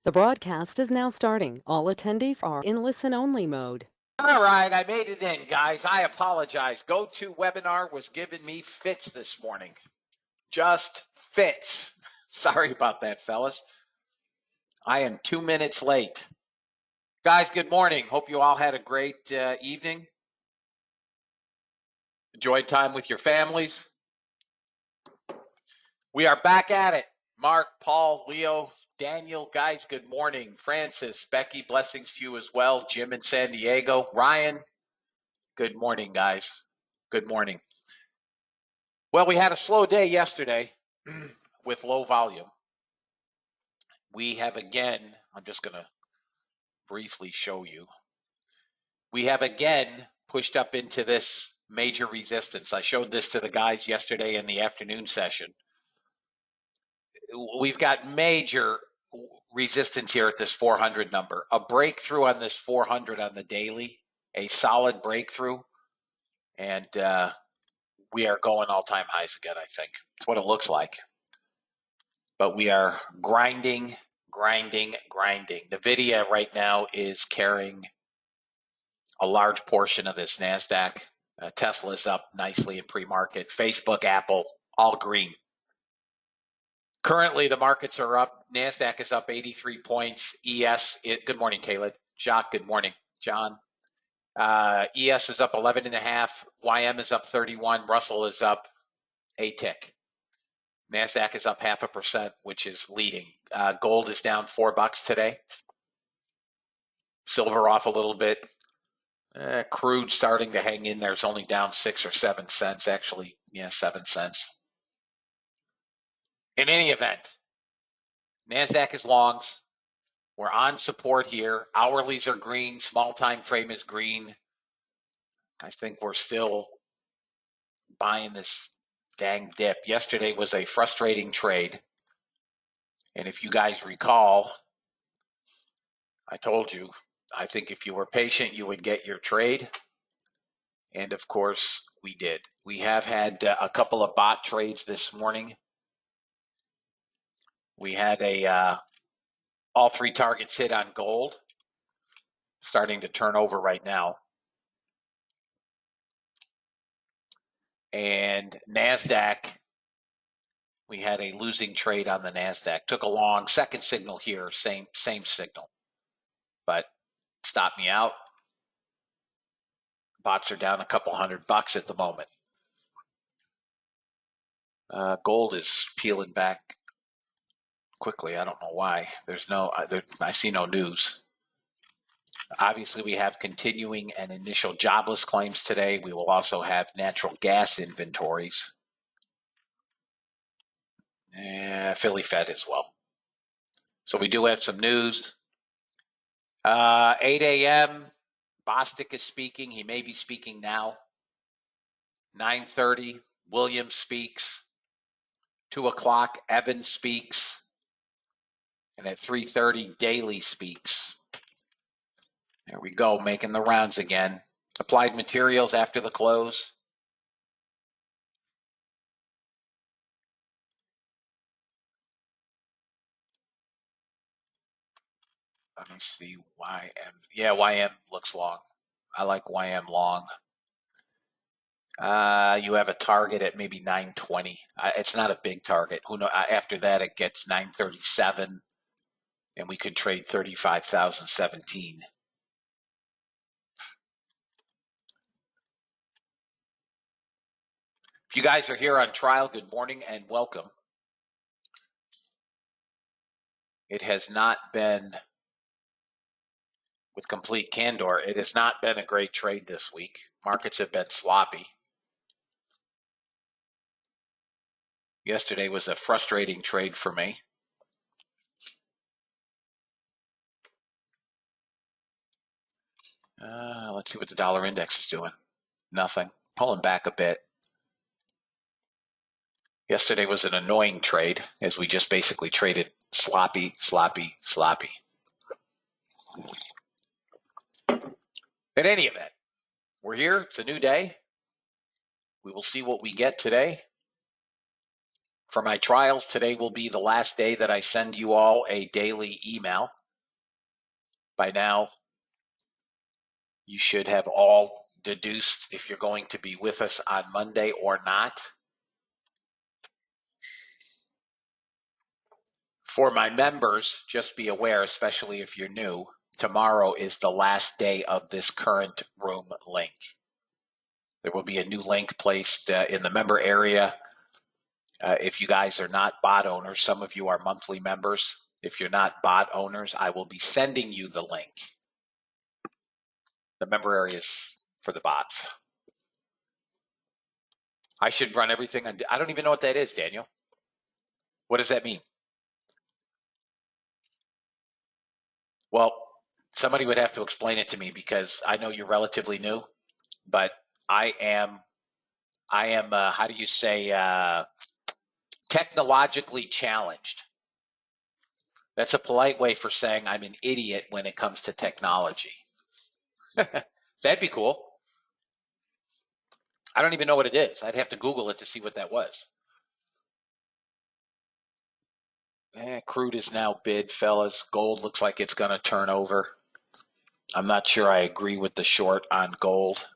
The broadcast is now starting. All attendees are in listen-only mode. All right, I made it in, guys. I apologize. GoToWebinar was giving me fits this morning. Just fits. Sorry about that, fellas. I am 2 minutes late. Guys, good morning. Hope you all had a great evening. Enjoyed time with your families. We are back at it. Mark, Paul, Leo, Daniel, guys, good morning. Francis, Becky, blessings to you as well. Jim in San Diego. Ryan, good morning, guys. Good morning. Well, we had a slow day yesterday with low volume. We have again, I'm just going to briefly show you. We have again pushed up into this major resistance. I showed this to the guys yesterday in the afternoon session. We've got major resistance here at this 400 number. A breakthrough on this 400 on the daily, a solid breakthrough. And we are going all-time highs again, I think. That's what it looks like. But we are grinding. NVIDIA right now is carrying a large portion of this NASDAQ. Tesla is up nicely in pre-market. Facebook, Apple, all green. Currently, the markets are up. NASDAQ is up 83 points. Good morning, Caleb. Jacques, good morning. John. ES is up 11.5. YM is up 31. Russell is up a tick. NASDAQ is up 0.5%, which is leading. Gold is down $4 today. Silver off a little bit. Crude starting to hang in there. It's only down 6 or 7 cents, actually. Yeah, 7 cents. In any event, NASDAQ is longs. We're on support here. Hourlies are green. Small time frame is green. I think we're still buying this dang dip. Yesterday was a frustrating trade. And if you guys recall, I told you, I think if you were patient, you would get your trade. And of course, we did. We have had a couple of bot trades this morning. We had all three targets hit on gold, starting to turn over right now. And NASDAQ, we had a losing trade on the NASDAQ. Took a long second signal here, same signal, but stopped me out. Bots are down a couple $100 at the moment. Gold is peeling back quickly. I don't know why. I see no news. Obviously, we have continuing and initial jobless claims today. We will also have natural gas inventories. Philly Fed as well. So we do have some news. 8 a.m., Bostic is speaking. He may be speaking now. 9:30, Williams speaks. 2 o'clock, Evans speaks. And at 3:30, Daly speaks. There we go, making the rounds again. Applied Materials after the close. Let me see, YM. Yeah, YM looks long. I like YM long. You have a target at maybe 920. It's not a big target. Who knows? After that, it gets 937, and we could trade 35,017. If you guys are here on trial, good morning and welcome. It has not been, with complete candor, it has not been a great trade this week. Markets have been sloppy. Yesterday was a frustrating trade for me. Let's see what the dollar index is doing. Nothing. Pulling back a bit. Yesterday was an annoying trade, as we just basically traded sloppy. In any event, we're here. It's a new day. We will see what we get today. For my trials, today will be the last day that I send you all a daily email. By now, you should have all deduced if you're going to be with us on Monday or not. For my members, just be aware, especially if you're new, tomorrow is the last day of this current room link. There will be a new link placed in the member area. If you guys are not bot owners, some of you are monthly members. If you're not bot owners, I will be sending you the link. The member area is for the bots. I should run everything. I don't even know what that is, Daniel. What does that mean? Well, somebody would have to explain it to me because I know you're relatively new, but I am, how do you say, technologically challenged. That's a polite way for saying I'm an idiot when it comes to technology. That'd be cool. I don't even know what it is. I'd have to Google it to see what that was. Crude is now bid, fellas. Gold looks like it's going to turn over. I'm not sure I agree with the short on gold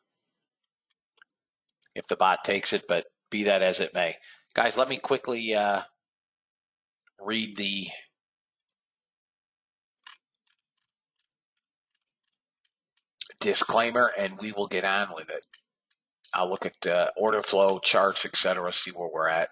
if the bot takes it, but be that as it may. Guys, let me quickly read the disclaimer and we will get on with it. I'll look at order flow, charts, etc., see where we're at.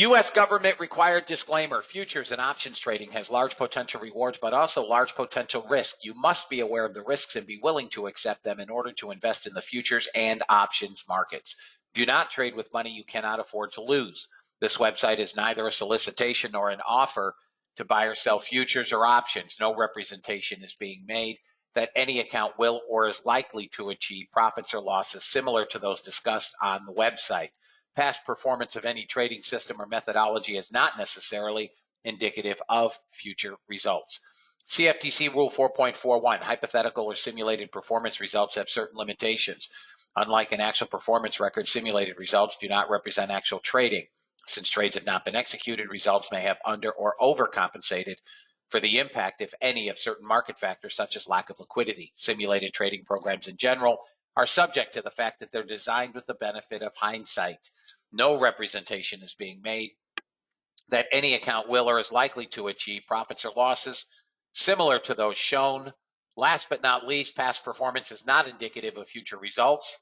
U.S. government required disclaimer. Futures and options trading has large potential rewards, but also large potential risk. You must be aware of the risks and be willing to accept them in order to invest in the futures and options markets. Do not trade with money you cannot afford to lose. This website is neither a solicitation nor an offer to buy or sell futures or options. No representation is being made that any account will or is likely to achieve profits or losses similar to those discussed on the website. Past performance of any trading system or methodology is not necessarily indicative of future results. CFTC Rule 4.41, hypothetical or simulated performance results have certain limitations. Unlike an actual performance record, simulated results do not represent actual trading. Since trades have not been executed, results may have under or overcompensated for the impact, if any, of certain market factors such as lack of liquidity. Simulated trading programs in general are subject to the fact that they're designed with the benefit of hindsight. No representation is being made that any account will or is likely to achieve profits or losses similar to those shown. Last but not least, past performance is not indicative of future results.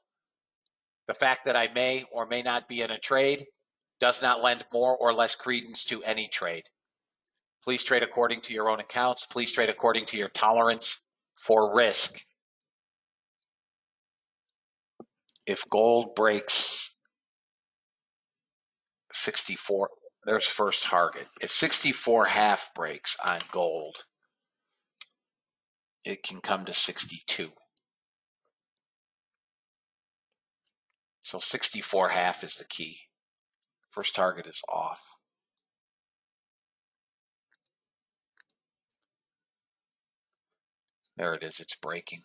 The fact that I may or may not be in a trade does not lend more or less credence to any trade. Please trade according to your own accounts. Please trade according to your tolerance for risk. If gold breaks 64, there's first target. If 64.5 breaks on gold, it can come to 62. So 64.5 is the key. First target is off. There it is. It's breaking.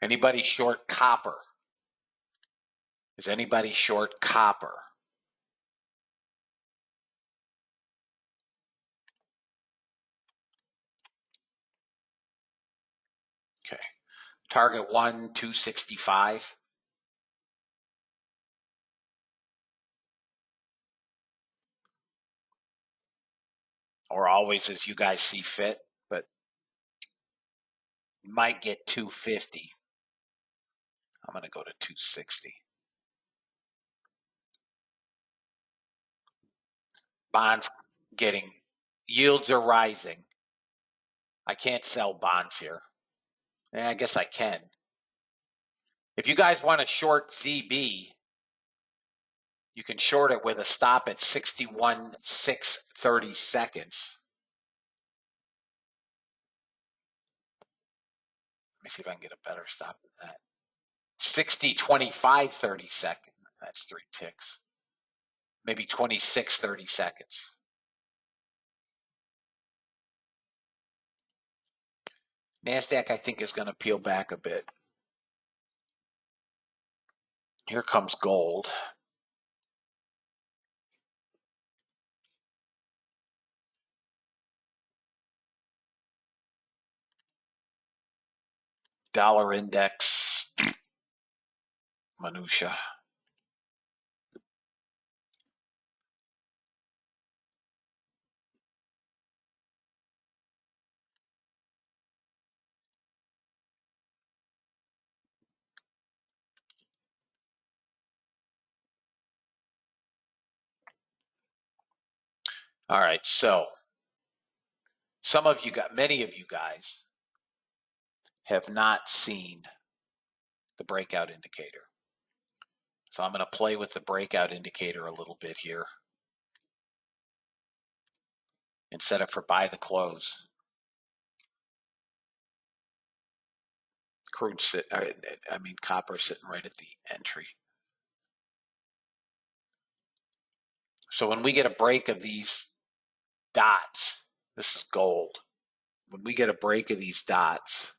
Anybody short copper? Is anybody short copper? Okay. Target 1, 265. Or always as you guys see fit, but you might get 250. I'm going to go to 260. Bonds getting, yields are rising. I can't sell bonds here. I guess I can. If you guys want to short ZB, you can short it with a stop at 61.630 seconds. Let me see if I can get a better stop than that. 60.2530 seconds. That's 3 ticks. Maybe 26.30 seconds. NASDAQ, I think, is going to peel back a bit. Here comes gold. Dollar index. Minutia. All right, so many of you guys have not seen the breakout indicator. So I'm going to play with the breakout indicator a little bit here and set it for buy the close. Copper sitting right at the entry. So when we get a break of these dots, this is gold. When we get a break of these dots,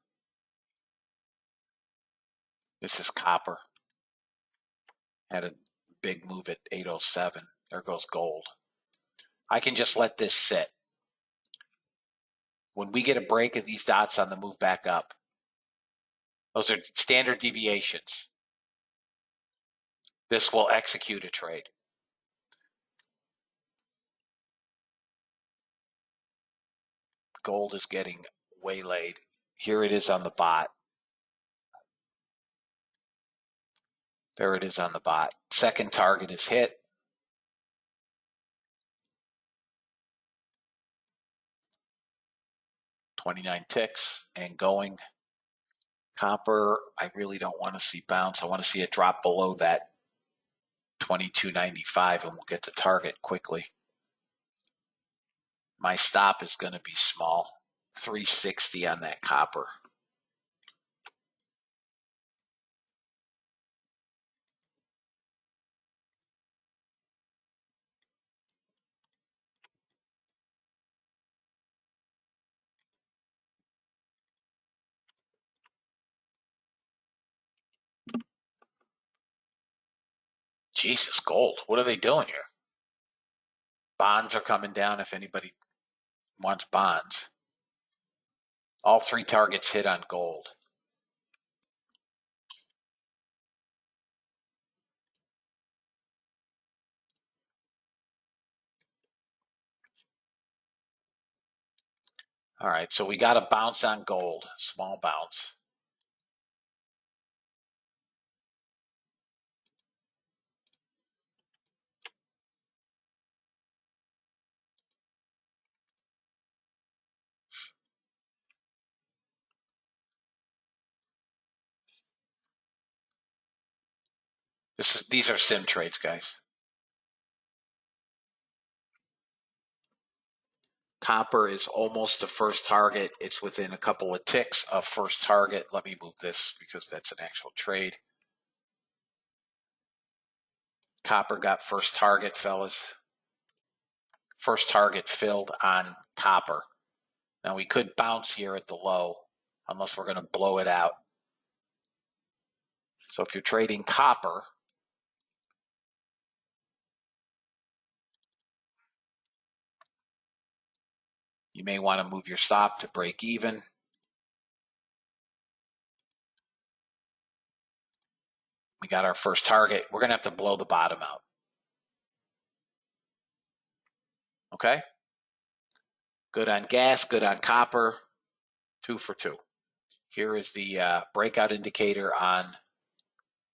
this is copper. Had a big move at 807. There goes gold. I can just let this sit. When we get a break of these dots on the move back up, those are standard deviations. This will execute a trade. Gold is getting waylaid. Here it is on the bot. There it is on the bot. Second target is hit. $29 ticks and going. Copper, I really don't want to see bounce. I want to see it drop below that 22.95 and we'll get to target quickly. My stop is going to be small. 360 on that copper. Jesus, gold. What are they doing here? Bonds are coming down if anybody wants bonds. All three targets hit on gold. All right, so we got a bounce on gold, small bounce. These are sim trades, guys. Copper is almost the first target. It's within a couple of ticks of first target. Let me move this because that's an actual trade. Copper got first target, fellas. First target filled on copper. Now we could bounce here at the low unless we're going to blow it out. So if you're trading copper, you may want to move your stop to break even. We got our first target. We're going to have to blow the bottom out. Okay? Good on gas, good on copper. 2 for 2. Here is the breakout indicator on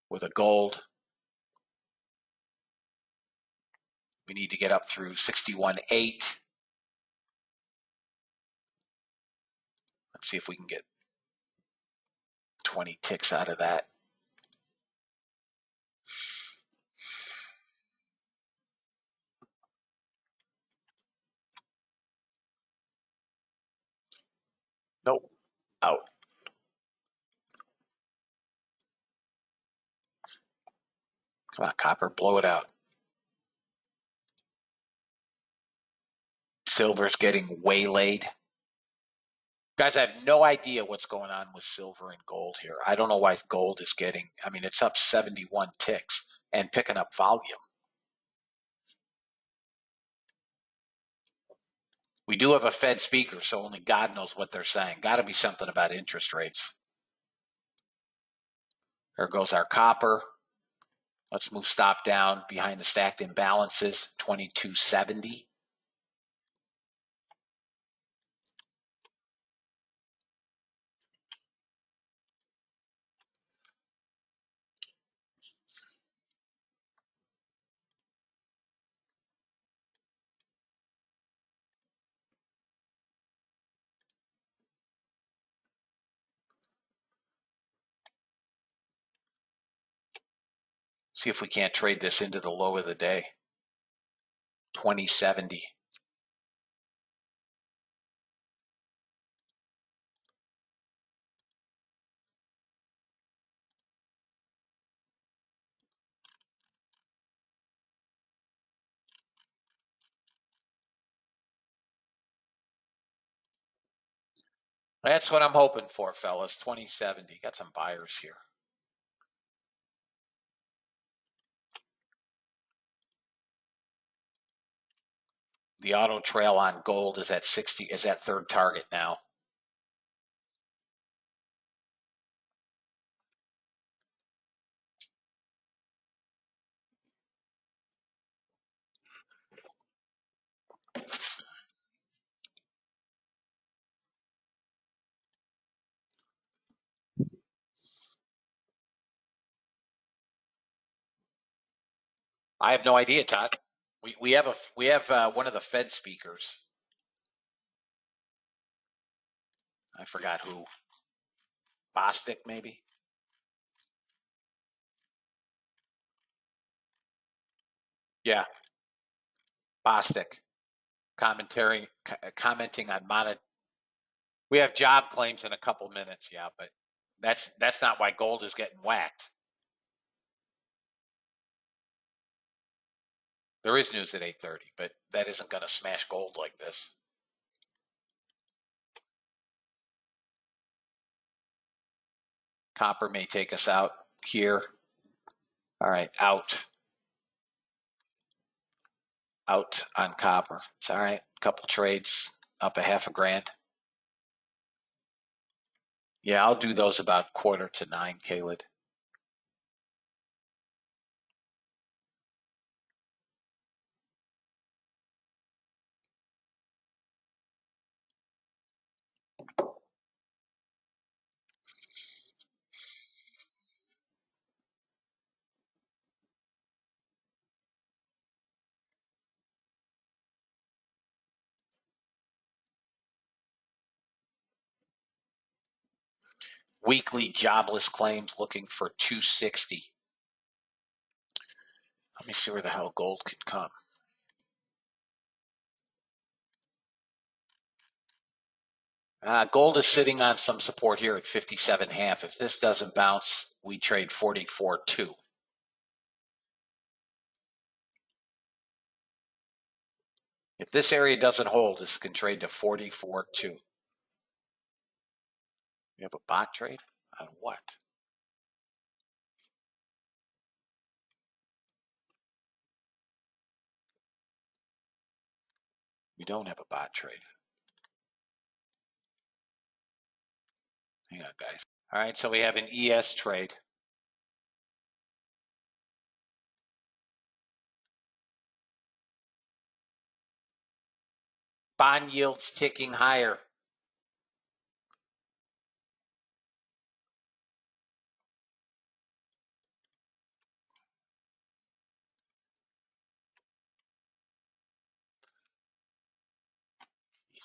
with a gold. We need to get up through 61.8. Let's see if we can get 20 ticks out of that. Nope. Out. Come on, copper, blow it out. Silver's getting waylaid. Guys, I have no idea what's going on with silver and gold here. I don't know why gold is getting, I mean, it's up 71 ticks and picking up volume. We do have a Fed speaker, so only God knows what they're saying. Got to be something about interest rates. There goes our copper. Let's move stop down behind the stacked imbalances, 2270. See if we can't trade this into the low of the day, 2070. That's what I'm hoping for, fellas, 2070. Got some buyers here. The auto trail on gold is at 60, is at third target now. I have no idea, Todd. We have one of the Fed speakers. I forgot who. Bostic, maybe. Yeah, Bostic. Commenting on We have job claims in a couple minutes, yeah, but that's not why gold is getting whacked. There is news at 8:30, but that isn't going to smash gold like this. Copper may take us out here. All right, out on copper. It's all right. Couple trades up a half a grand. Yeah, I'll do those about 8:45, Caleb. Weekly jobless claims looking for 260. Let me see where the hell gold can come. Gold is sitting on some support here at 57.5. If this doesn't bounce, we trade 44.2. If this area doesn't hold, this can trade to 44.2. We have a bot trade? On what? We don't have a bot trade. Hang on, guys. All right, so we have an ES trade. Bond yields ticking higher.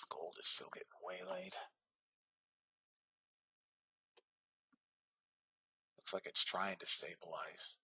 Gold is still getting waylaid. Looks like it's trying to stabilize.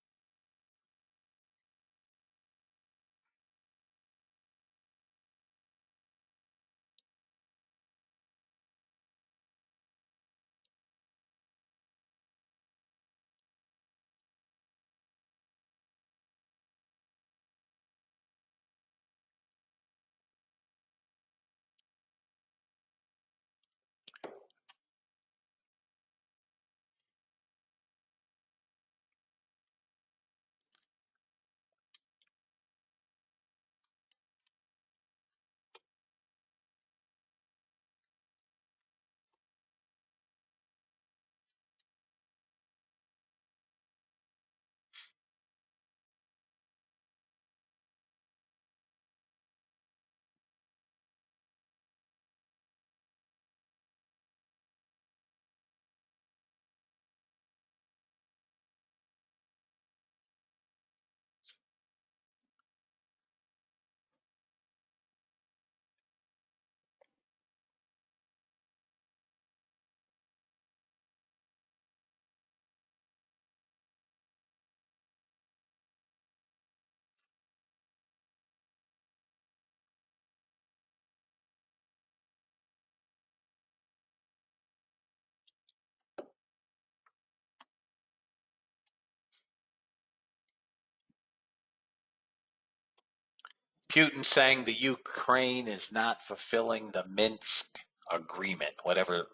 Putin saying the Ukraine is not fulfilling the Minsk agreement, whatever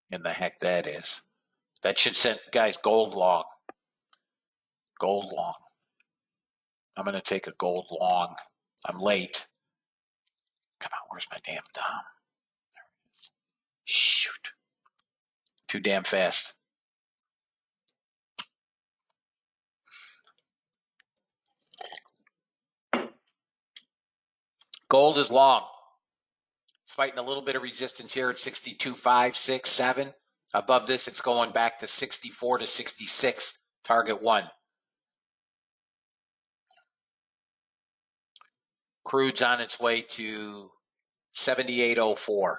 in the heck that is. That should send, guys, gold long. Gold long. I'm going to take a gold long. I'm late. Come on, where's my damn Dom? Shoot. Too damn fast. Gold is long. It's fighting a little bit of resistance here at 62.5, 6, 7. Above this, it's going back to 64 to 66, target 1. Crude's on its way to 78.04.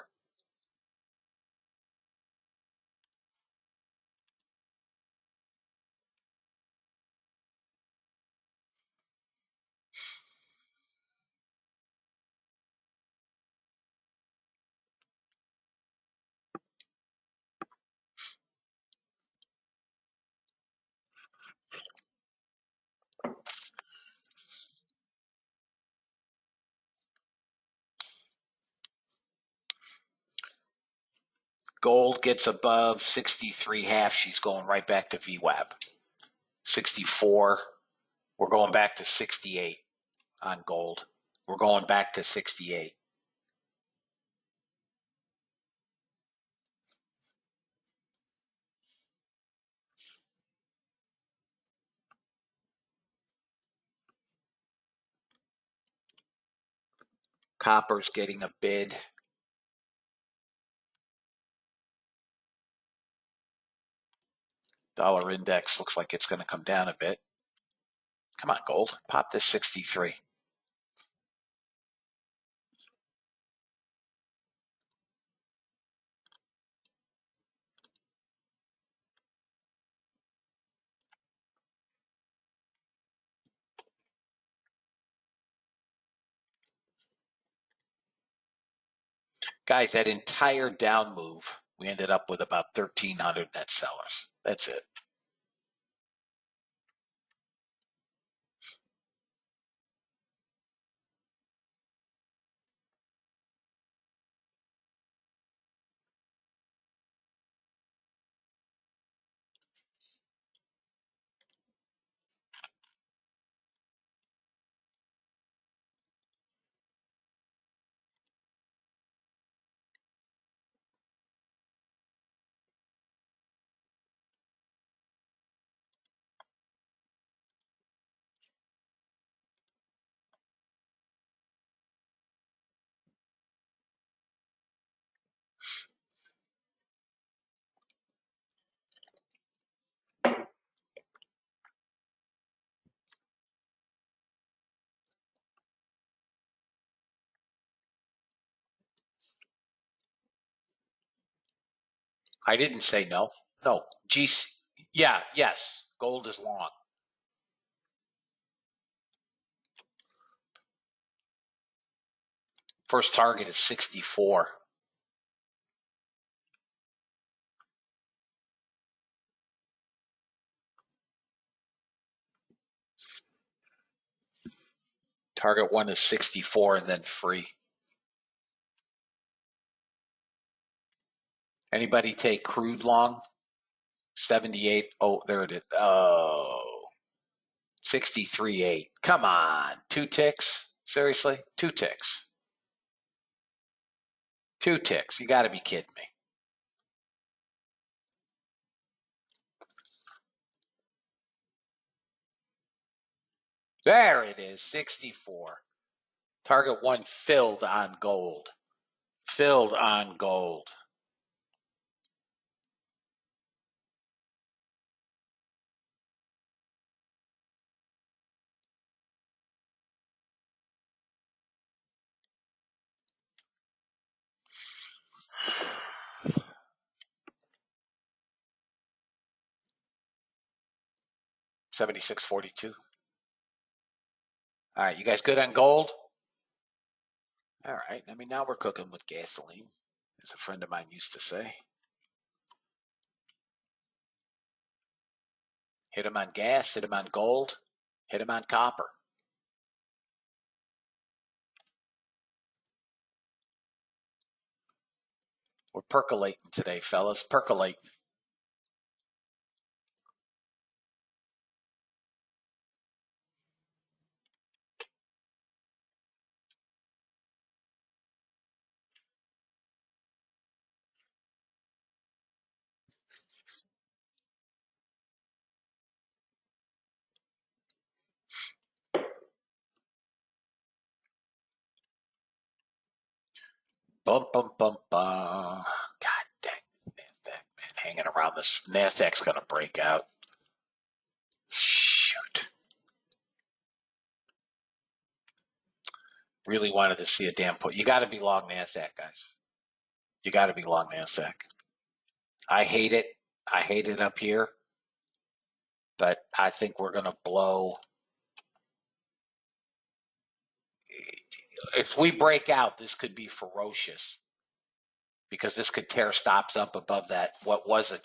Gold gets above 63 half. She's going right back to VWAP. 64. We're going back to 68 on gold. We're going back to 68. Copper's getting a bid. Dollar index looks like it's going to come down a bit. Come on, gold. Pop this 63. Guys, that entire down move, we ended up with about 1,300 net sellers. That's it. I didn't say no. No. Yeah, yes. Gold is long. First target is 64. Target 1 is 64 and then free. Anybody take crude long? 78. Oh, there it is. Oh, 63.8. Come on. 2 ticks? Seriously? 2 ticks. 2 ticks. You got to be kidding me. There it is. 64. Target 1 filled on gold. Filled on gold. $76.42. All right, you guys good on gold? All right, I mean, now we're cooking with gasoline, as a friend of mine used to say. Hit him on gas, hit him on gold, hit him on copper. We're percolating today, fellas. Percolating. Bum, bum, bum, bum. God dang. NASDAQ, man, hanging around this. NASDAQ's going to break out. Shoot. Really wanted to see a damn put. You got to be long NASDAQ, guys. You got to be long NASDAQ. I hate it. I hate it up here. But I think we're going to blow. If we break out, this could be ferocious because this could tear stops up above that, what was a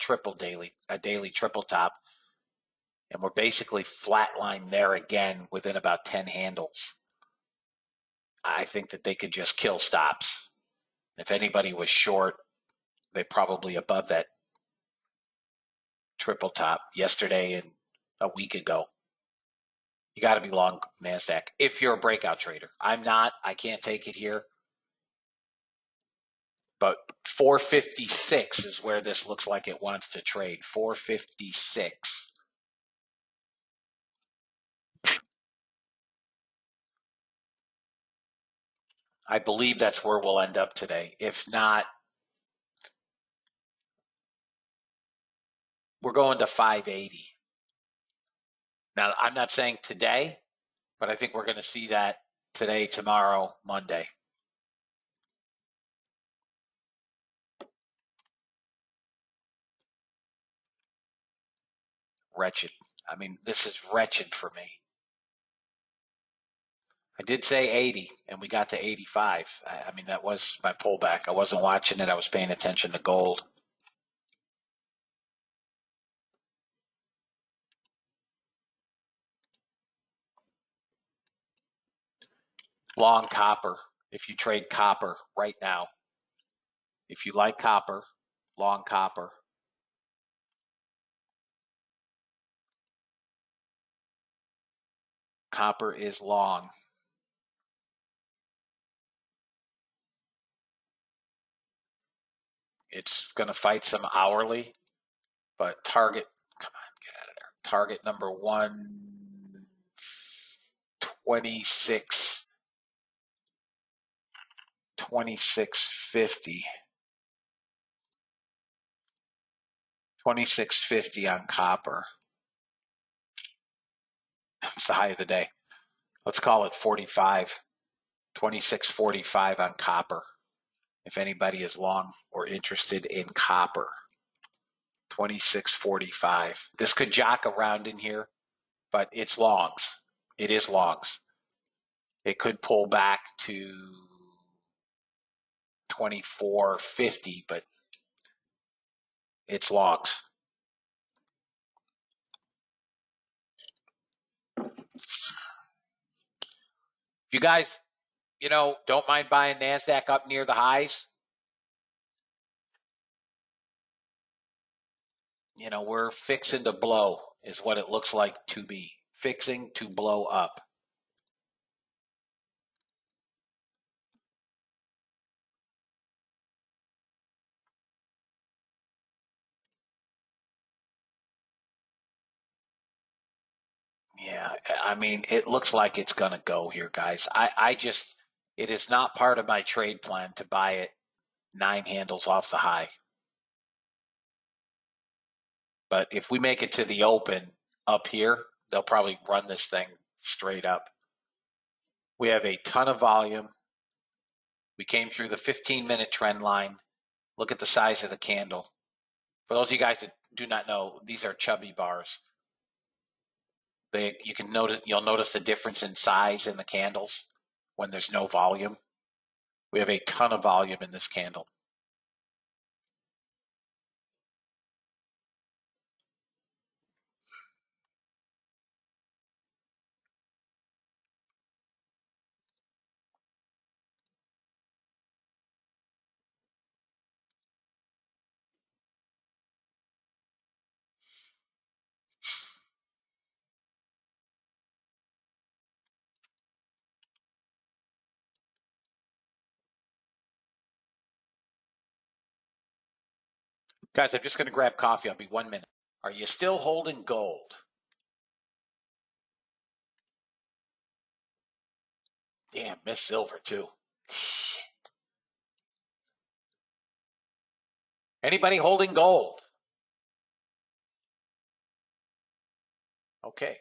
daily triple top. And we're basically flatlined there again within about 10 handles. I think that they could just kill stops. If anybody was short, they probably above that triple top yesterday and a week ago. You got to be long NASDAQ if you're a breakout trader. I'm not. I can't take it here. But 456 is where this looks like it wants to trade. 456. I believe that's where we'll end up today. If not, we're going to 580. Now, I'm not saying today, but I think we're going to see that today, tomorrow, Monday. Wretched. I mean, this is wretched for me. I did say 80, and we got to 85. I mean, that was my pullback. I wasn't watching it. I was paying attention to gold. Long copper. If you trade copper right now, if you like copper, long copper. Copper is long. It's going to fight some hourly, but target, come on, get out of there. Target number 126, 2650. 2650 on copper. It's the high of the day. Let's call it 45. 2645 on copper. If anybody is long or interested in copper. 2645. This could jock around in here, but it's longs. It is longs. It could pull back to 2450, but it's longs. If you guys, don't mind buying NASDAQ up near the highs, we're fixing to blow is what it looks like to me. Fixing to blow up. Yeah, I mean, it looks like it's going to go here, guys. It is not part of my trade plan to buy it 9 handles off the high. But if we make it to the open up here, they'll probably run this thing straight up. We have a ton of volume. We came through the 15-minute trend line. Look at the size of the candle. For those of you guys that do not know, these are chubby bars. You'll notice the difference in size in the candles when there's no volume. We have a ton of volume in this candle. Guys, I'm just going to grab coffee. I'll be 1 minute. Are you still holding gold? Damn, missed silver too. Shit. Anybody holding gold? Okay.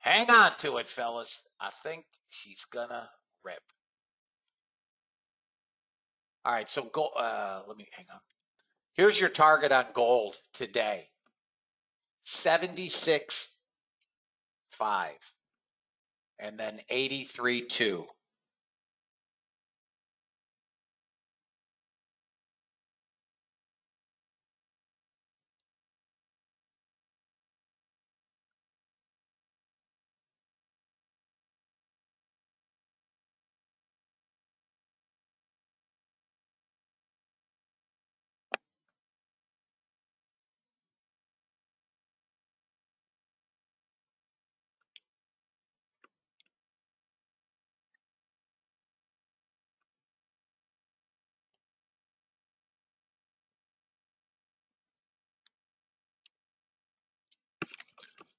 Hang on to it, fellas. I think she's gonna rip. All right, so go. Let me hang on. Here's your target on gold today: 76.5, and then 83.2.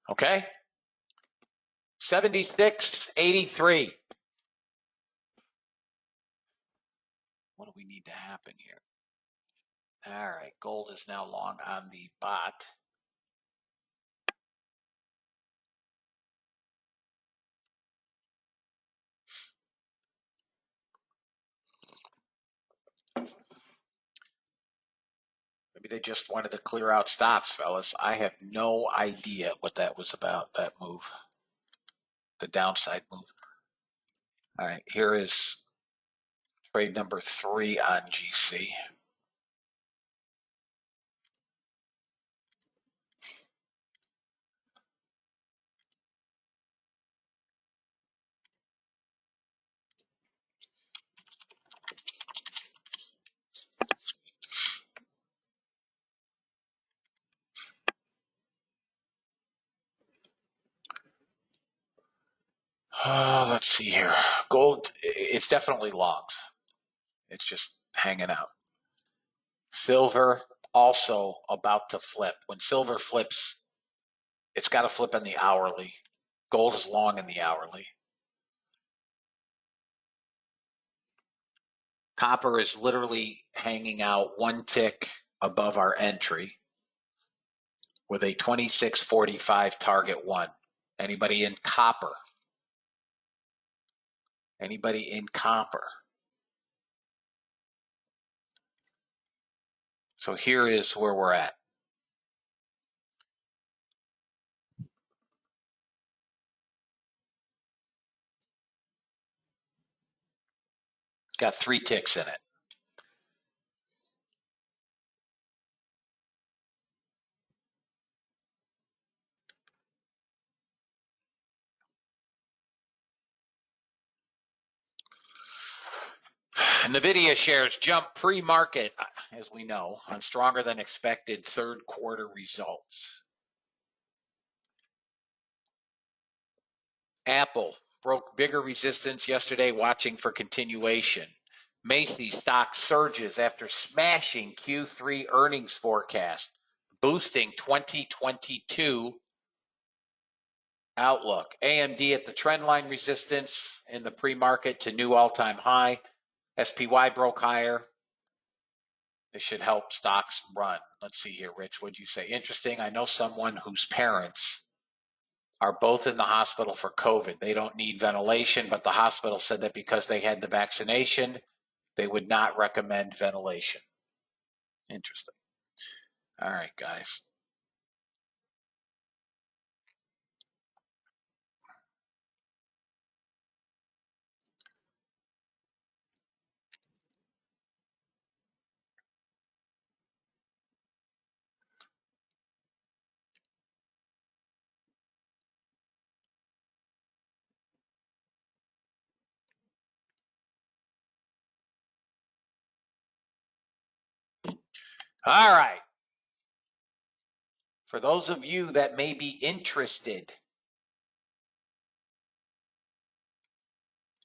Okay. 76.83. What do we need to happen here? All right, gold is now long on the bot. Maybe they just wanted to clear out stops, fellas. I have no idea what that was about, that move. The downside move. All right, here is trade number 3 on GC. Let's see here. Gold, it's definitely longs. It's just hanging out. Silver also about to flip. When silver flips, it's got to flip in the hourly. Gold is long in the hourly. Copper is literally hanging out 1 tick above our entry with a 26.45 target 1. Anybody in copper? Anybody in copper? So here is where we're at. Got 3 ticks in it. NVIDIA shares jump pre-market, as we know, on stronger than expected third quarter results. Apple broke bigger resistance yesterday, watching for continuation. Macy's stock surges after smashing Q3 earnings forecast, boosting 2022 outlook. AMD at the trendline resistance in the pre-market to new all-time high. SPY broke higher. This should help stocks run. Let's see here, Rich. What'd you say? Interesting. I know someone whose parents are both in the hospital for COVID. They don't need ventilation, but the hospital said that because they had the vaccination, they would not recommend ventilation. Interesting. All right, guys. All right. For those of you that may be interested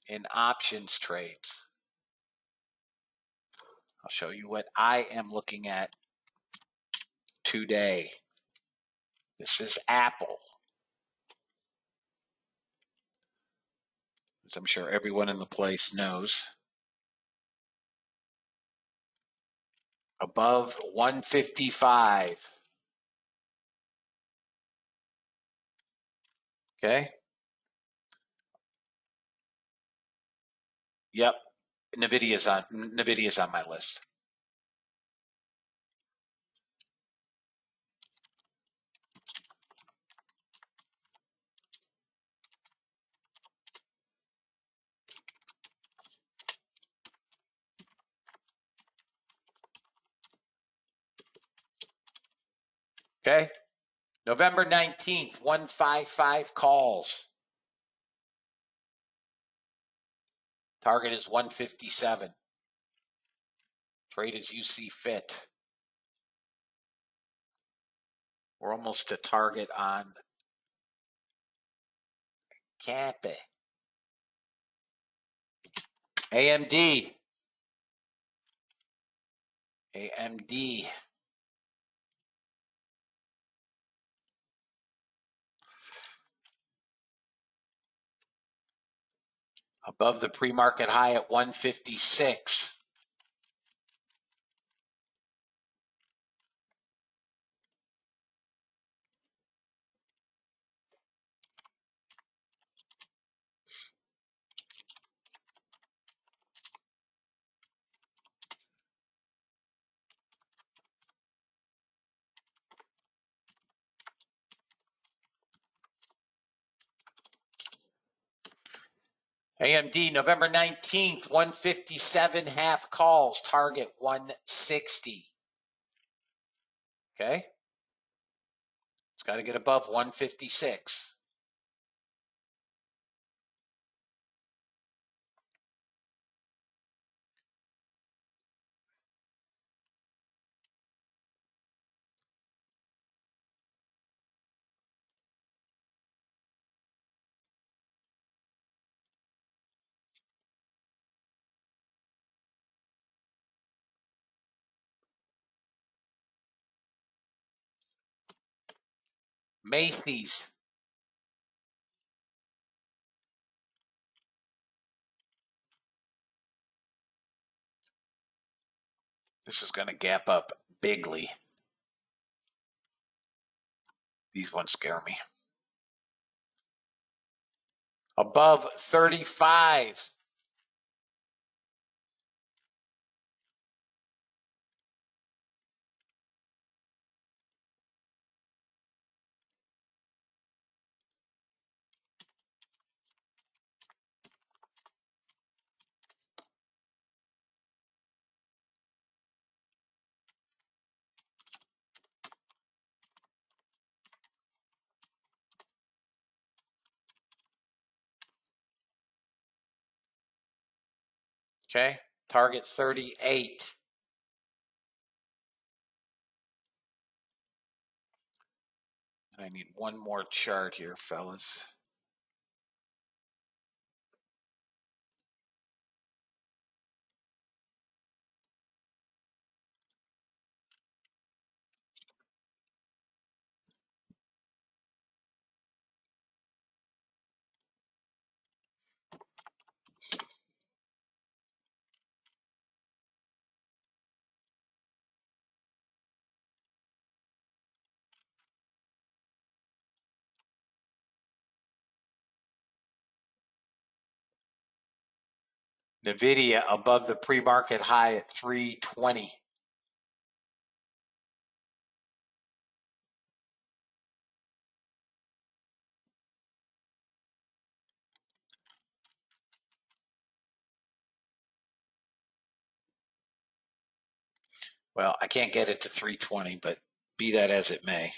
in options trades, I'll show you what I am looking at today. This is Apple. As I'm sure everyone in the place knows. Above 155. Okay. Yep. NVIDIA's on my list. Okay. November 19th, 155 calls. Target is 157. Trade as you see fit. We're almost to target on Cape. AMD. AMD. Above the pre-market high at 156. AMD, November 19th, 157 half calls, target 160. Okay. It's got to get above 156. Macy's. This is going to gap up bigly. These ones scare me. Above 35. Okay. Target 38. And I need one more chart here, fellas. NVIDIA above the pre-market high at 320. Well, I can't get it to 320, but be that as it may.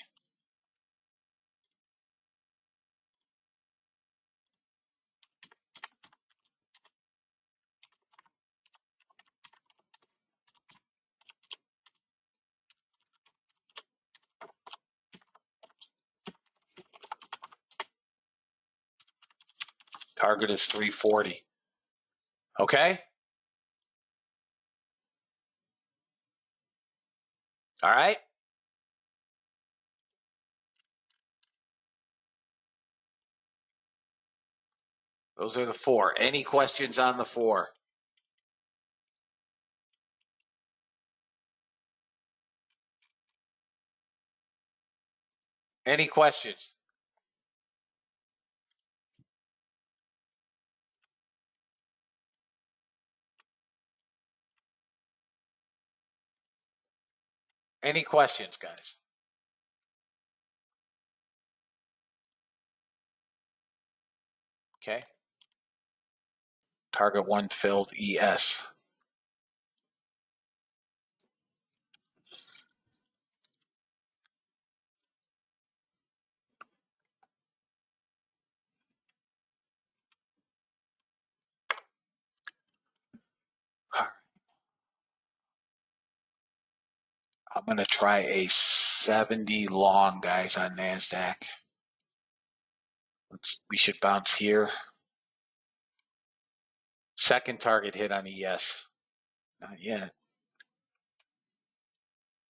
Target is 340. Okay? All right? Those are the four. Any questions on the four? Any questions? Any questions, guys? Okay. Target one filled ES. I'm going to try a 70 long, guys, on NASDAQ. We should bounce here. Second target hit on ES. Not yet.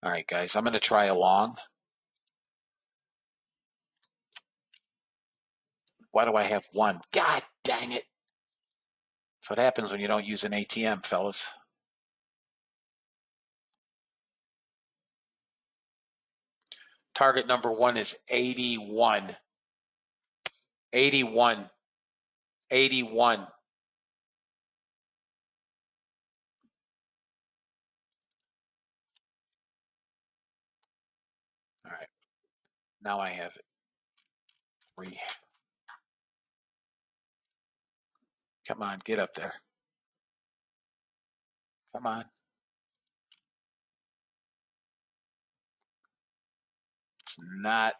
All right, guys, I'm going to try a long. Why do I have one? God dang it. That's what happens when you don't use an ATM, fellas. Target number one is 81. 81. 81. All right. Now I have it. 3. Come on, get up there. Come on. It's not.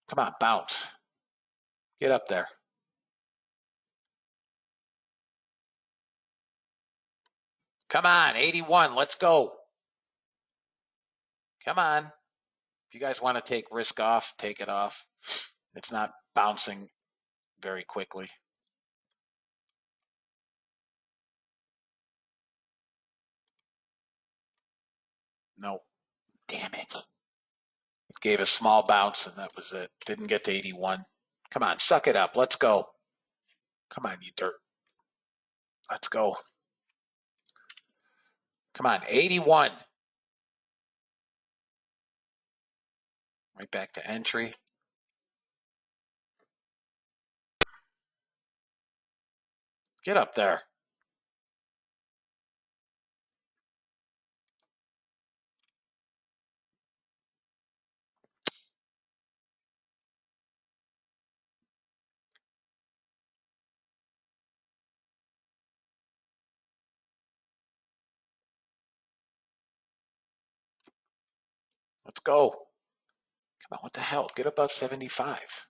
Come on, bounce. Get up there. Come on, 81. Let's go. Come on. If you guys want to take risk off, take it off. It's not bouncing very quickly. No. Damn it. It gave a small bounce, and that was it. Didn't get to 81. Come on, suck it up. Let's go. Come on, you dirt. Let's go. Come on, 81. Right back to entry. Get up there. Let's go. Come on, what the hell? Get above 75.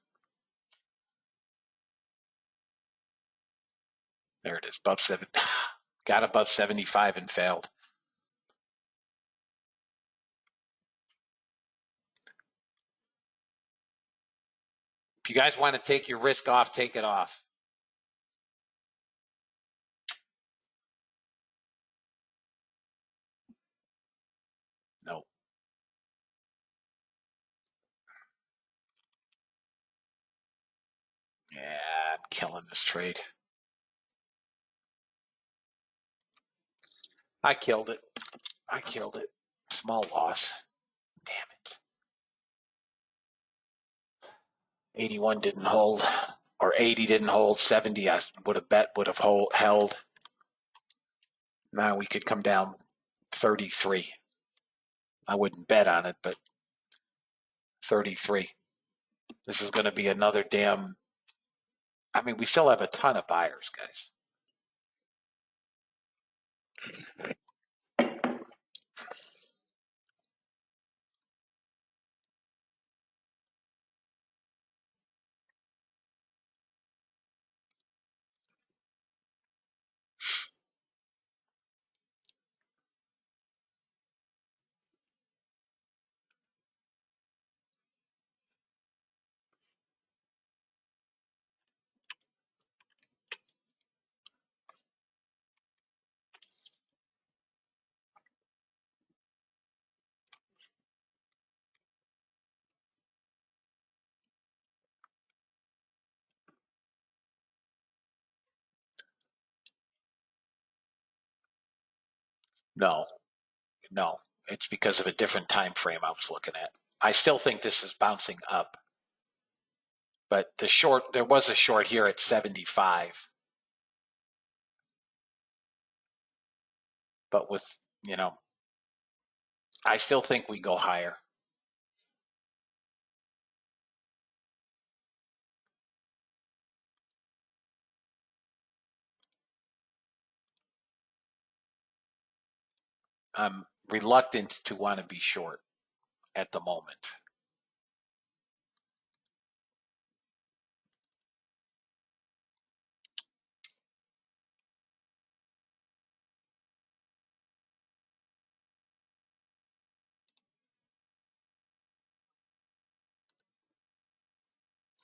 There it is, above 7. Got above 75 and failed. If you guys want to take your risk off, take it off. No. Yeah, I'm killing this trade. I killed it. I killed it. Small loss. Damn it. 81 didn't hold, or 80 didn't hold. 70 I would have bet would have held. Now we could come down 33. I wouldn't bet on it, but 33. This is going to be another damn. I mean, we still have a ton of buyers, guys. No, no. It's because of a different time frame I was looking at. I still think this is bouncing up. But there was a short here at 75. But with, I still think we go higher. I'm reluctant to want to be short at the moment.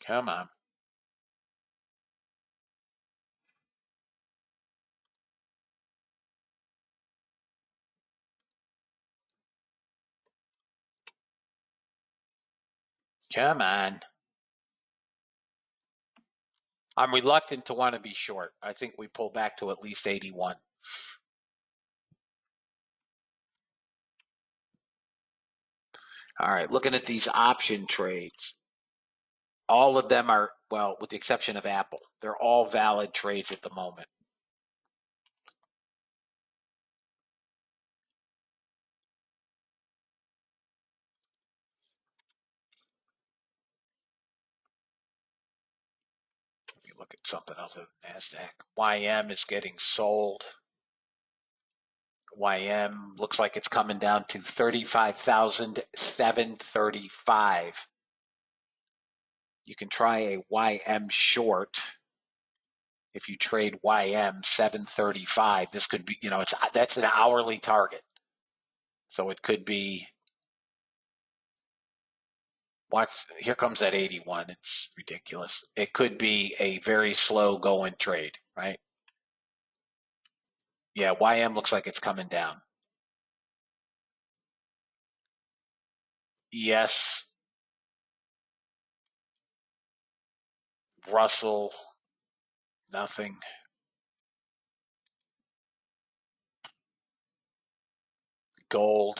Come on. Come on. I'm reluctant to want to be short. I think we pull back to at least 81. All right, looking at these option trades. All of them are, well, with the exception of Apple, they're all valid trades at the moment. Let me look at something other than NASDAQ. YM is getting sold. YM looks like it's coming down to 35,735. You can try a YM short. If you trade YM 735, this could be, that's an hourly target. So it could be, here comes that 81. It's ridiculous. It could be a very slow going trade, right? Yeah, YM looks like it's coming down. Yes. Russell, nothing. Gold,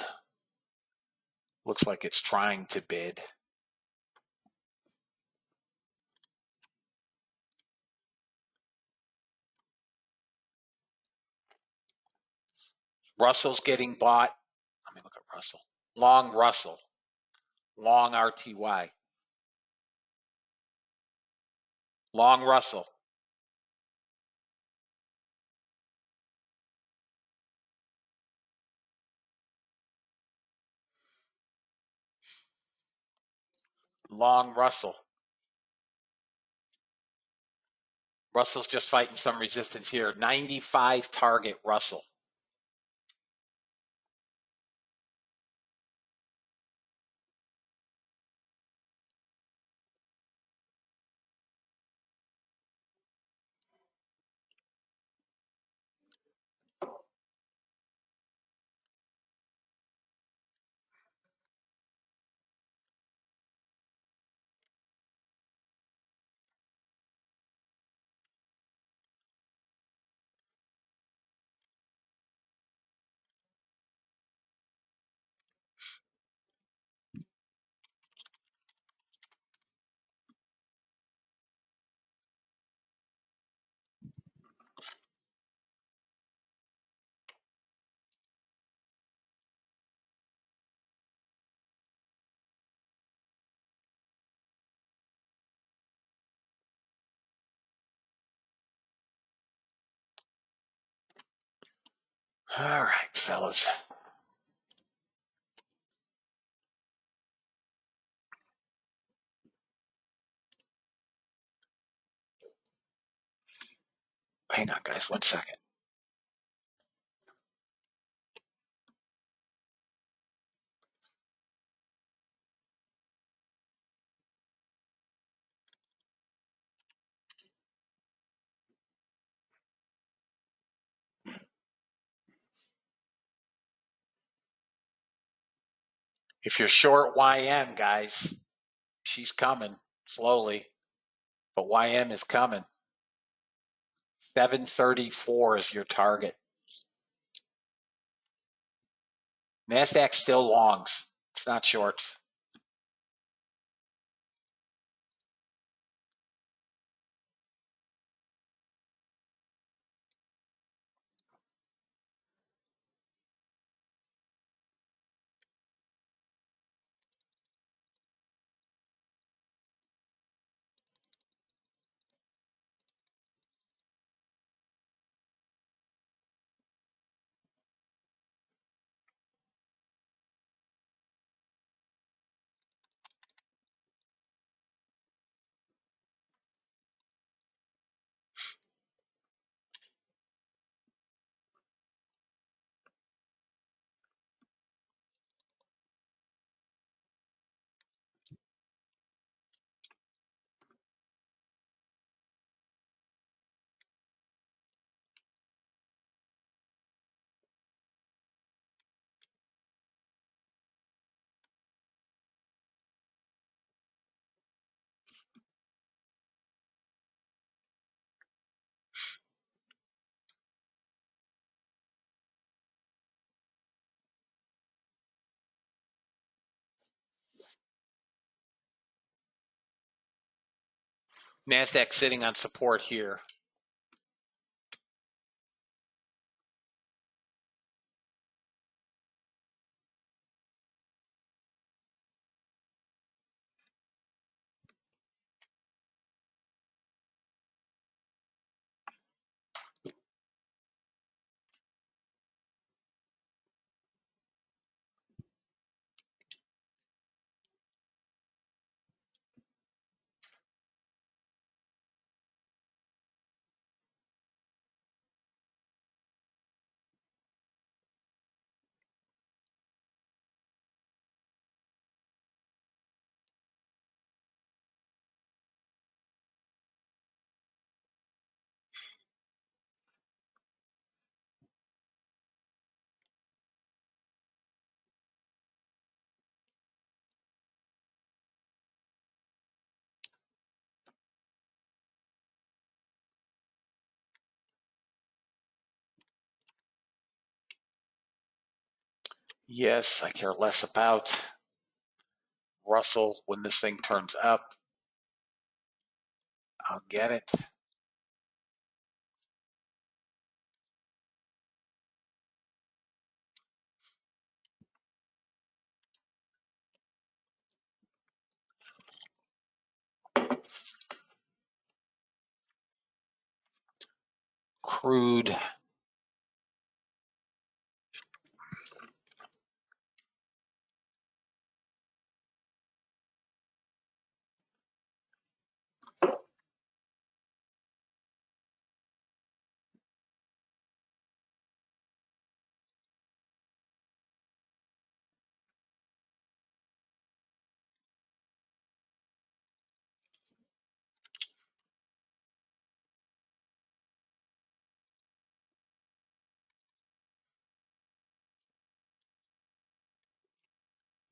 looks like it's trying to bid. Russell's getting bought. Let me look at Russell. Long Russell. Long RTY. Long Russell. Long Russell. Russell's just fighting some resistance here. 95 target Russell. All right, fellas. Hang on, guys, 1 second. If you're short YM, guys, she's coming slowly, but YM is coming. 734 is your target. NASDAQ still longs. It's not shorts. NASDAQ sitting on support here. Yes, I care less about Russell when this thing turns up. I'll get it. Crude.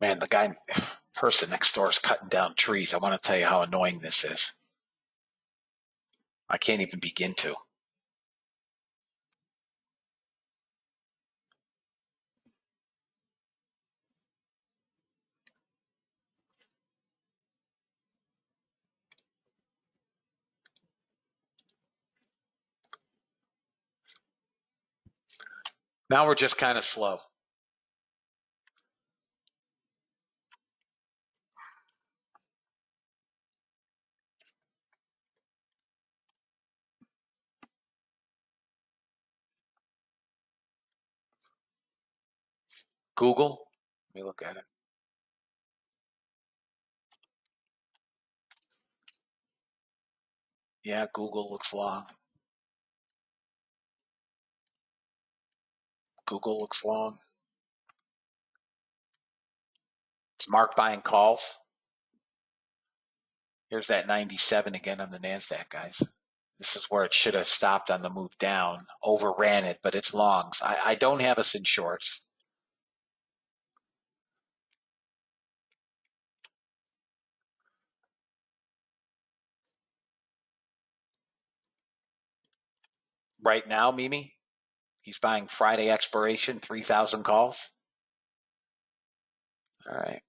Man, the person next door is cutting down trees. I want to tell you how annoying this is. I can't even begin to. Now we're just kind of slow. Google. Let me look at it. Yeah, Google looks long. Google looks long. It's Mark buying calls. Here's that 97 again on the NASDAQ, guys. This is where it should have stopped on the move down. Overran it, but it's longs. I don't have us in shorts. Right now, Mimi, he's buying Friday expiration, 3,000 calls. All right.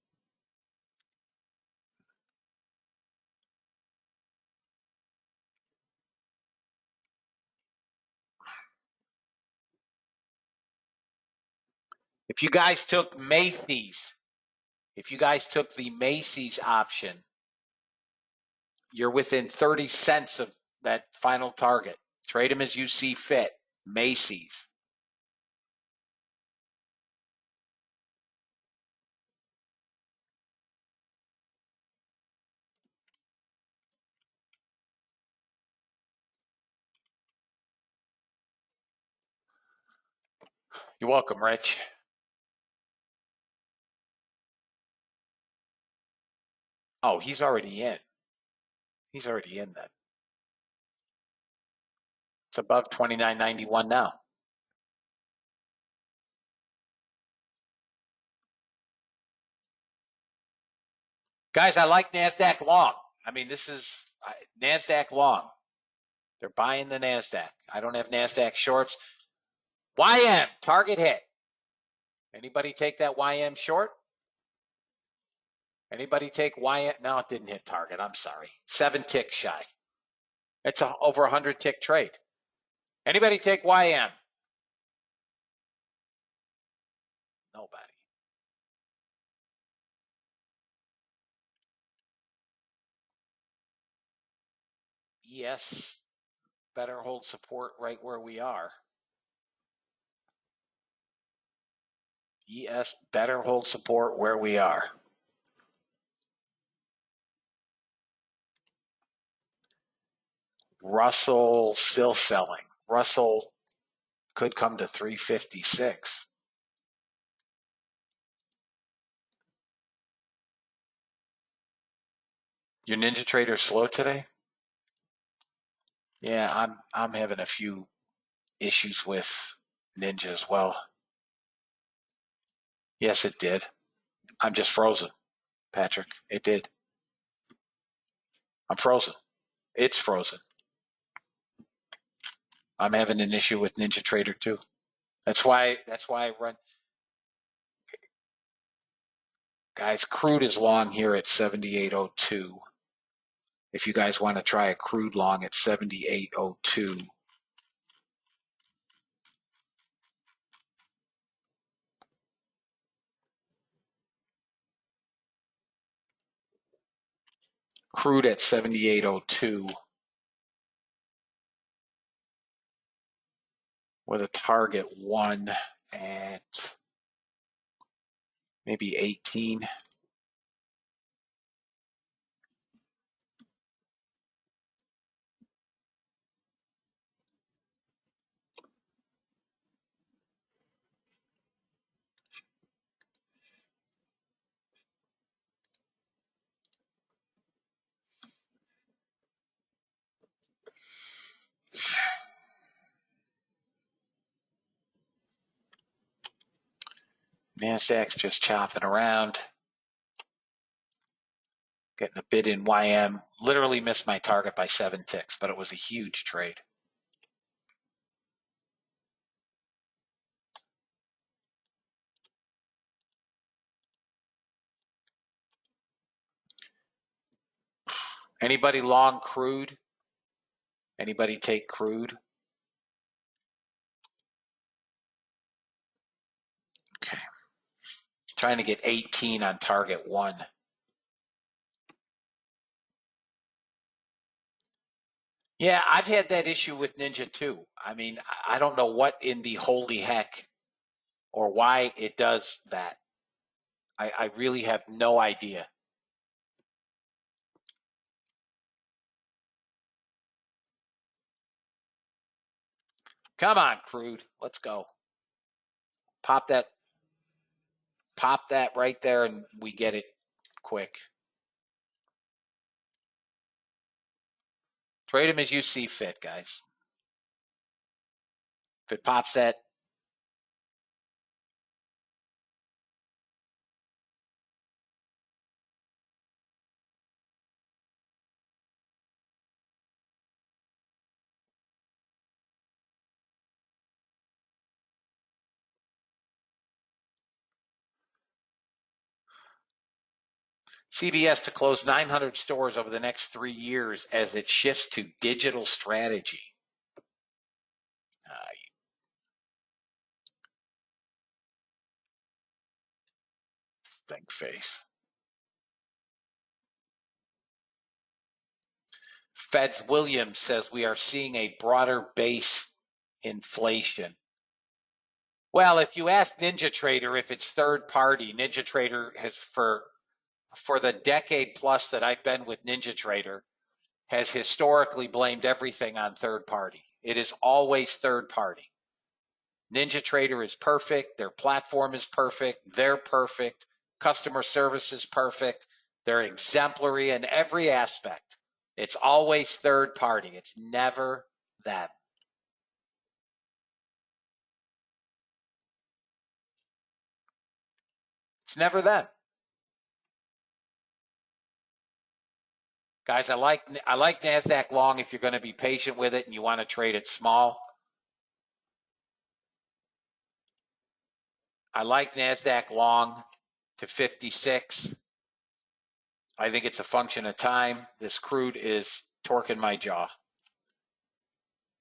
If you guys took Macy's, if you guys took the Macy's option, you're within 30 cents of that final target. Trade them as you see fit. Macy's. You're welcome, Rich. Oh, he's already in. He's already in then. It's above 29.91 now. Guys, I like NASDAQ long. I mean, this is NASDAQ long. They're buying the NASDAQ. I don't have NASDAQ shorts. YM, target hit. Anybody take that YM short? Anybody take YM? No, it didn't hit target. I'm sorry. 7 ticks shy. It's over 100 tick trade. Anybody take YM? Nobody. ES better hold support right where we are. ES better hold support where we are. Russell still selling. Russell could come to 356. Your Ninja Trader slow today? Yeah, I'm having a few issues with Ninja as well. Yes, it did. I'm just frozen, Patrick. It did. I'm frozen. It's frozen. I'm having an issue with Ninja Trader too. That's why I run. Guys, crude is long here at 78.02. If you guys want to try a crude long at 78.02. Crude at 78.02 with a target 1 at maybe 18. NASDAQ's just chopping around. Getting a bid in YM. Literally missed my target by 7 ticks, but it was a huge trade. Anybody long crude? Anybody take crude? Okay. Trying to get 18 on target 1. Yeah, I've had that issue with Ninja too. I mean, I don't know what in the holy heck or why it does that. I really have no idea. Come on, crude. Let's go. Pop that right there and we get it quick. Trade him as you see fit, guys. If it pops that, CVS to close 900 stores over the next 3 years as it shifts to digital strategy. Think face. Feds Williams says we are seeing a broader base inflation. Well, if you ask NinjaTrader if it's third party, NinjaTrader has for the decade plus that I've been with NinjaTrader has historically blamed everything on third party. It is always third party. NinjaTrader is perfect. Their platform is perfect. They're perfect. Customer service is perfect. They're exemplary in every aspect. It's always third party. It's never them. It's never them. Guys, I like NASDAQ long if you're going to be patient with it and you want to trade it small. I like NASDAQ long to 56. I think it's a function of time. This crude is torquing my jaw.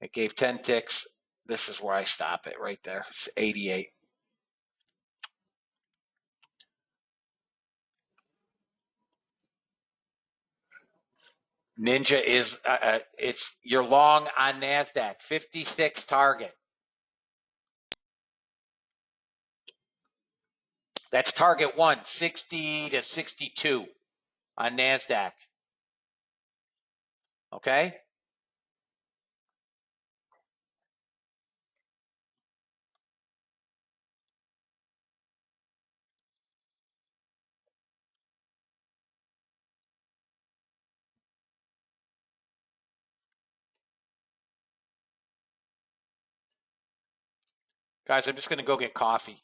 It gave 10 ticks. This is where I stop it right there. It's 88. Ninja is it's you're long on NASDAQ. 56 target. That's target one, 60 to 62 on NASDAQ. Okay? Guys, I'm just going to go get coffee.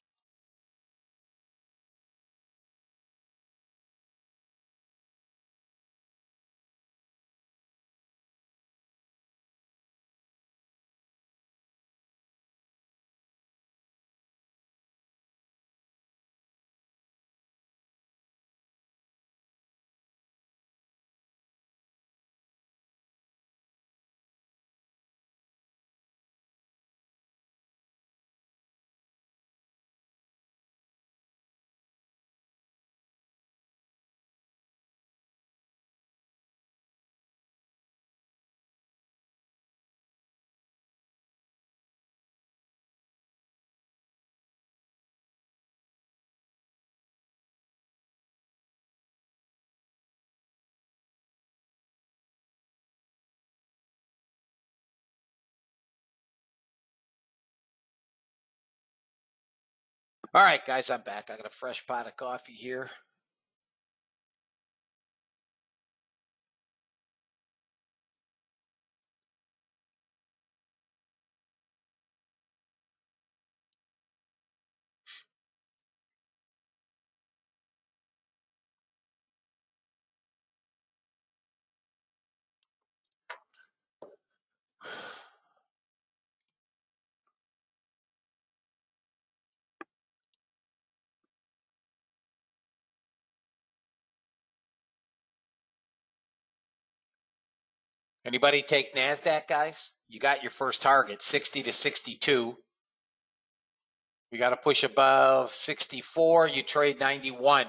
All right, guys, I'm back. I got a fresh pot of coffee here. Anybody take NASDAQ, guys? You got your first target, 60 to 62. You got to push above 64. You trade 91.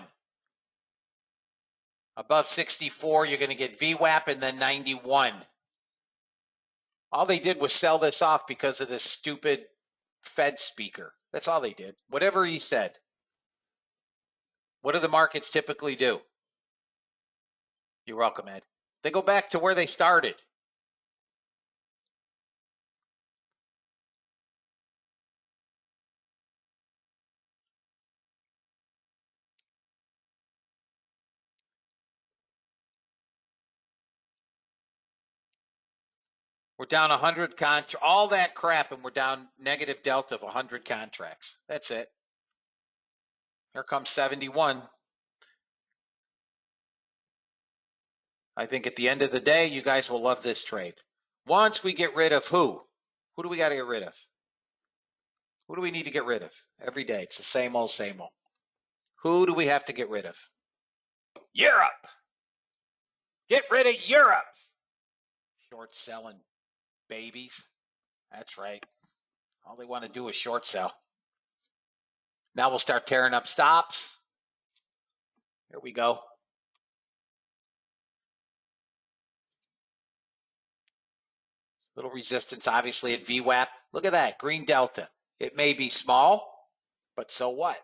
Above 64, you're going to get VWAP and then 91. All they did was sell this off because of this stupid Fed speaker. That's all they did. Whatever he said. What do the markets typically do? You're welcome, Ed. They go back to where they started. We're down 100 all that crap, and we're down negative delta of 100 contracts. That's it. Here comes 71. I think at the end of the day, you guys will love this trade. Once we get rid of who? Who do we got to get rid of? Who do we need to get rid of? Every day, it's the same old, same old. Who do we have to get rid of? Europe. Get rid of Europe. Short selling babies. That's right. All they want to do is short sell. Now we'll start tearing up stops. Here we go. Little resistance, obviously, at VWAP. Look at that, green delta. It may be small, but so what?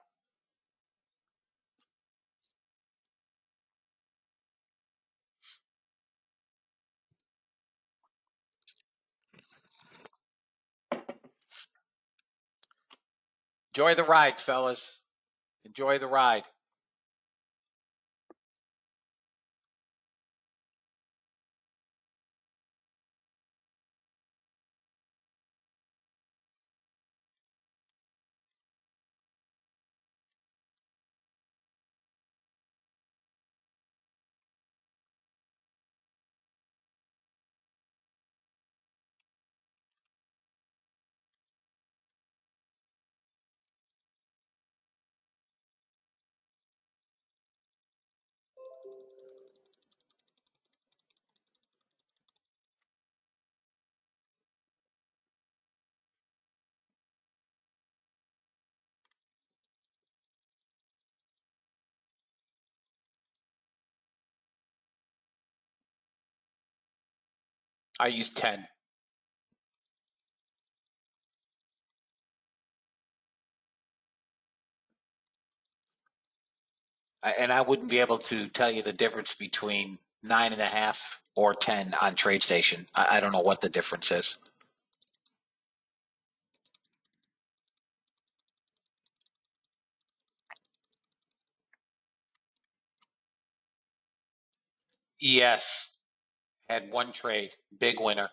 Enjoy the ride, fellas. Enjoy the ride. I use 10. And I wouldn't be able to tell you the difference between 9.5 or 10 on TradeStation. I don't know what the difference is. ES had one trade, big winner.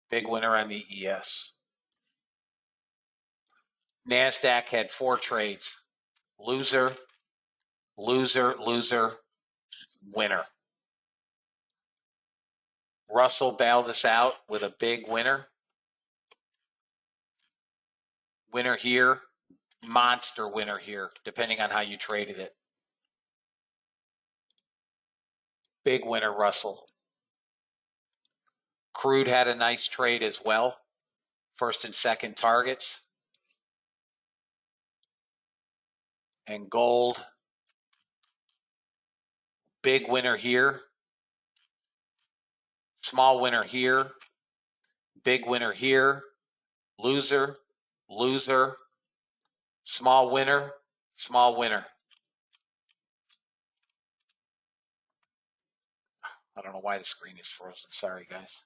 Big winner on the ES. NASDAQ had 4 trades. Loser, loser, loser, winner. Russell bailed us out with a big winner. Winner here, monster winner here, depending on how you traded it. Big winner, Russell. Crude had a nice trade as well. First and second targets. And gold, big winner here. Small winner here. Big winner here. Loser, loser. Small winner, small winner. I don't know why the screen is frozen. Sorry, guys.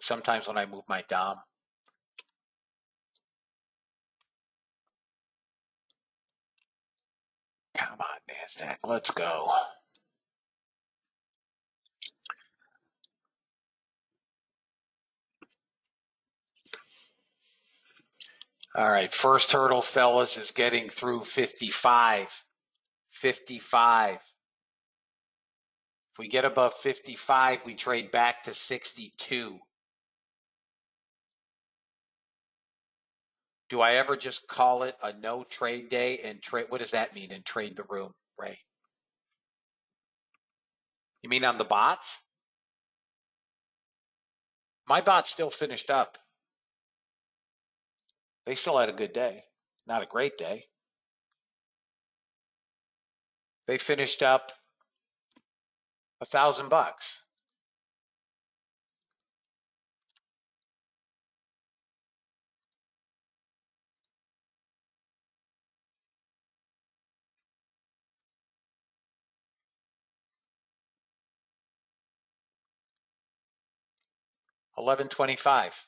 Sometimes when I move my DOM. Come on, NASDAQ. Let's go. All right. First hurdle, fellas, is getting through 55. 55. If we get above 55, we trade back to 62. Do I ever just call it a no trade day and trade? What does that mean? And trade the room, Ray? You mean on the bots? My bots still finished up. They still had a good day. Not a great day. They finished up $1,000. 11:25.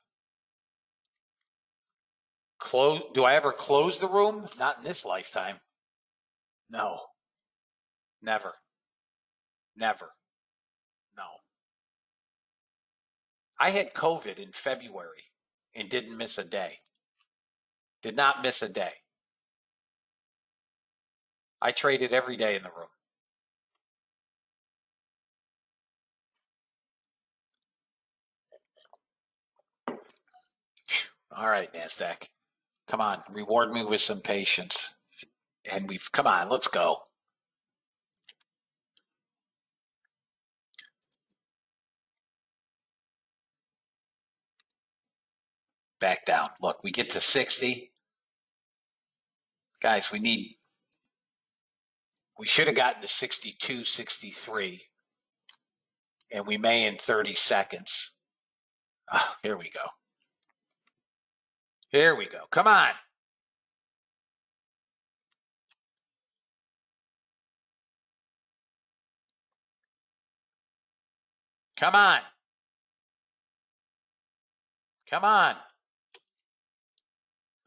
Close. Do I ever close the room? Not in this lifetime. No. Never. Never. No. I had COVID in February and didn't miss a day. Did not miss a day. I traded every day in the room. All right, NASDAQ. Come on, reward me with some patience. And come on, let's go. back down. Look, we get to 60. Guys, we should have gotten to 62, 63, and we may in 30 seconds. Oh, here we go. Here we go. Come on. Come on. Come on.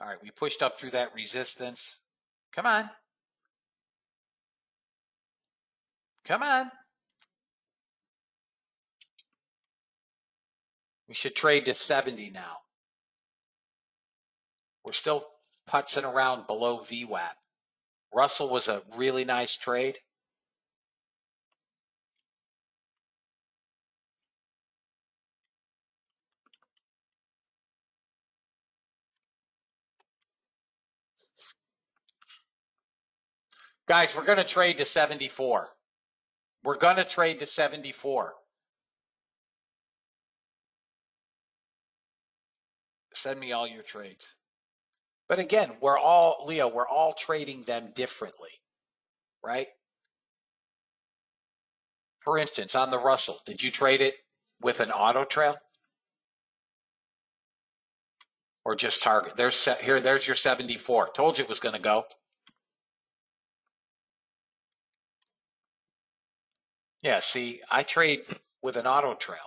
All right, we pushed up through that resistance. Come on. Come on. We should trade to 70 now. We're still putzing around below VWAP. Russell was a really nice trade. Guys, we're going to trade to 74. We're going to trade to 74. Send me all your trades. But again, we're all trading them differently, right? For instance, on the Russell, did you trade it with an auto trail? Or just target? There's your 74. Told you it was going to go. Yeah, see, I trade with an auto trail.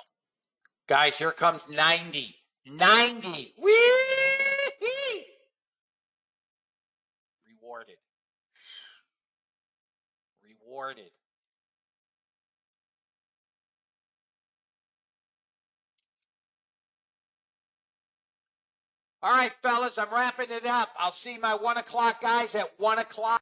Guys, here comes 90. 90. Whee! Rewarded. Rewarded. All right, fellas, I'm wrapping it up. I'll see my 1 o'clock guys at 1 o'clock.